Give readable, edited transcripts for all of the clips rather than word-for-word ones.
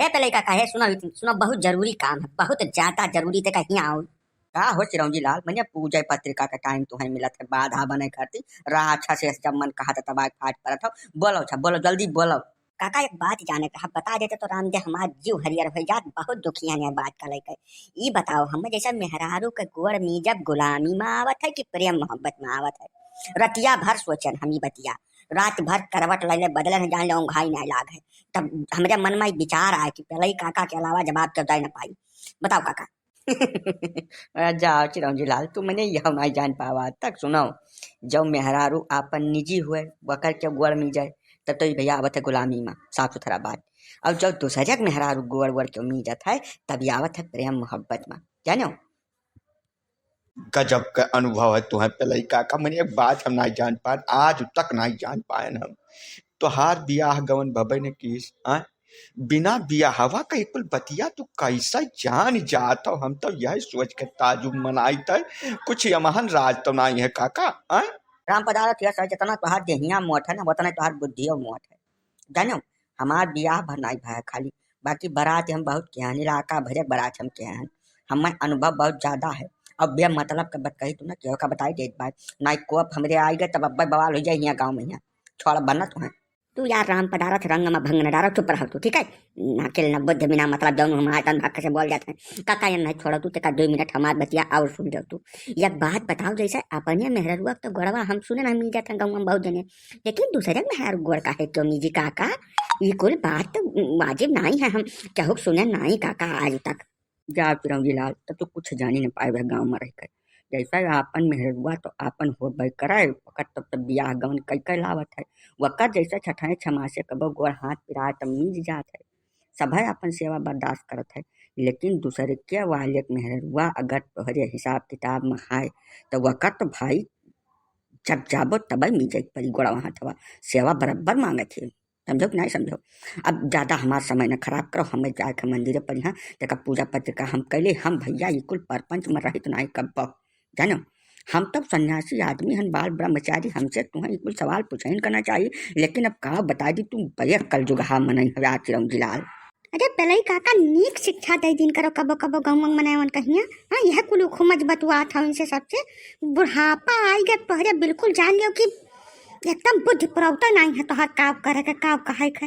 हे पहले का कहे सुनो सुनो, बहुत जरूरी काम है, बहुत ज्यादा जरूरी थे, कहीं आओ। का हो चिरंजी लाल, मैंने पूजा पत्रिका का टाइम तुम्हें मिला था, बाधा बने करती रहा अच्छा से, जब मन कहा था तब फाट पड़ा था। बोलो अच्छा, बोलो जल्दी बोलो। काका एक बात जाने का बता देते तो रामदेव हमार जीव हरियर हो जात, बहुत दुखिया ने बात का लेकर। ई बताओ हम जैसा मेहरारू के गोर में जब गुलामी में आवत है कि प्रेम मोहब्बत में आवत है? रतिया भर सोचन हम ही बतिया, रात भर करवट ले बदलन जान ले घाई ना लाग है। तब हमारे मन में विचार आया कि पहले ही काका के अलावा जवाब तो दे न पाई। बताओ काका। जाओ चिरंजी लाल, तू मैंने यह नहीं जान पावा तक सुनो। जब मेहरारू आपन निजी हुए वकर के गोड़ में जाए तब तो भैया आवत है गुलामी में, साफ सुथरा बात। और जब दूसरे मेहरारू गोड़ गोड़ के उम्मीद है तब आवत है प्रेम मोहब्बत में, जानो। गजब का अनुभव है तुम्हें पहले काका। मैंने एक बात हम नहीं जान पाए, आज तक नहीं जान पाए हम। तोहार बियाह गवन भबे ने किस बिना बियाहवा कहीं कुल बतिया तू कैसा जान जात हो? हम तो यही सोच के ताजुब मनाई थे, कुछ यमहन राज तो नहीं है काका। राम पदार्थ यह जितना तुहार देहिया मोट है ना उतना तुहार बुद्धियो मोट है, जानो। हमार बियाह भरनाई भाई खाली, बाकी बारात हम बहुत के हैं, इलाका भरे बारात हम के हैं, हमें अनुभव बहुत ज्यादा है। अब बे मतलब का बात कही तू ना क्यों का बताई देत भाई, ना कोप हमरे आई गए तब अब्बा बवाल हो जाए यहाँ गाँव में, यहाँ छोड़ा बनना तुम्हें। तू यार राम पदार्थ रंग में भंग न डारो, चुप रहो तू, ठीक है? ना किल न बुद्ध बिना मतलब जाऊँ हम आतन भाग से बोल जाते हैं। काका ये नहीं छोड़ो तू, तेका 2 मिनट हमार बतिया और सुन जाओ तू। एक बात बताओ, जैसे अपने मेहरुआ तो गोड़वा हम सुने ना मिल जाते गाँव में बहुत जने, लेकिन दूसरे मेहर गोड़ का है क्यों निजी काका? ये कोई बात तो वाजिब नहीं है, हम क्या सुने नहीं काका आज तक। जा चिरंजी लाल, तब तो कुछ जानी न पाए गाँव में रहकर। जैसा आपन मेहरुआ तो आपन हो बे कराए वक़्त तब तक बियाह गवन कई कई लावत है। वक़्त जैसे छठाए छमासे कबो गोड़ हाथ पिराए तब मीज जात है, सभय अपन सेवा बर्दाश्त करत है। लेकिन दूसरे के वाले मेहरुआ अगर तोहरे हिसाब किताब में है तो वक़्त तो भाई जब जाबो तब मीजे परी गोड़ा हाथवा, सेवा बराबर मांगे थे। समझो कि नहीं समझो? अब ज़्यादा हमारा समय न खराब करो, हमें जाए के मंदिर पर यहाँ तेका पूजा पत्रिका हम कैले, हम भैया ये कुल परपंच में रहित नहीं कब जानो। हम तब सन्यासी आदमी हन, बाल ब्रह्मचारी, हमसे तुम्हें कुल सवाल पूछन करना चाहिए। लेकिन अब कहा बता दी तुम बड़े कल जुगहा मनाई हवे आज चिरंजी लाल। अरे पहले ही काका नीक शिक्षा दे दिन करो, कबो कबो गाँव मनावन कहिया। हाँ यह कुल खुमज बतुआ था इनसे सबसे। बुढ़ापा आई गए तोहरे, बिल्कुल जान लियो कि एकदम बुद्धि प्रवता नहीं है तोहर, काव करे के काव कहे के।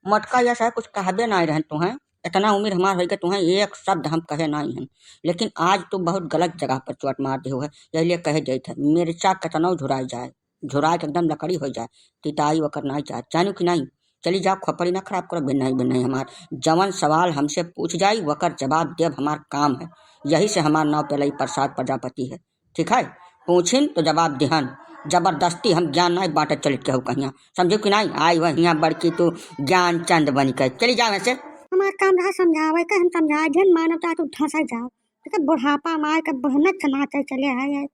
मटका जैसा कुछ कहबे नहीं रहे तुम्हें, इतना उम्र हमार हो गई तुम्हें एक शब्द हम कहे नहीं हैं। लेकिन आज तो बहुत गलत जगह पर चोट मार दे हुए, इसलिए कहे जाए थे मिर्चा कतनौ झुराई जाए, झुरा के एकदम लकड़ी हो जाए, तिताई वकर नहीं चाह जानू कि नहीं। चली जाओ, खोपड़ी ना खराब करो, बिन्नाई हमार जवन सवाल हमसे पूछ जाई वकर जवाब देव हमार काम है। यही से हमार नाव पहले प्रसाद प्रजापति है, ठीक है? पूछिन तो जवाब देहन, जबरदस्ती हम ज्ञान नहीं बांटे चलित के हो कहिया, समझो कि नहीं? आई वह यहाँ बड़की तू ज्ञान चंद बन के चली जाओ ऐसे। हमारा काम रहा समझावे का, हम समझा जन मानवता तो धंसा जाओ, बुढ़ापा मार के बुढ़नत चनाते चले आए।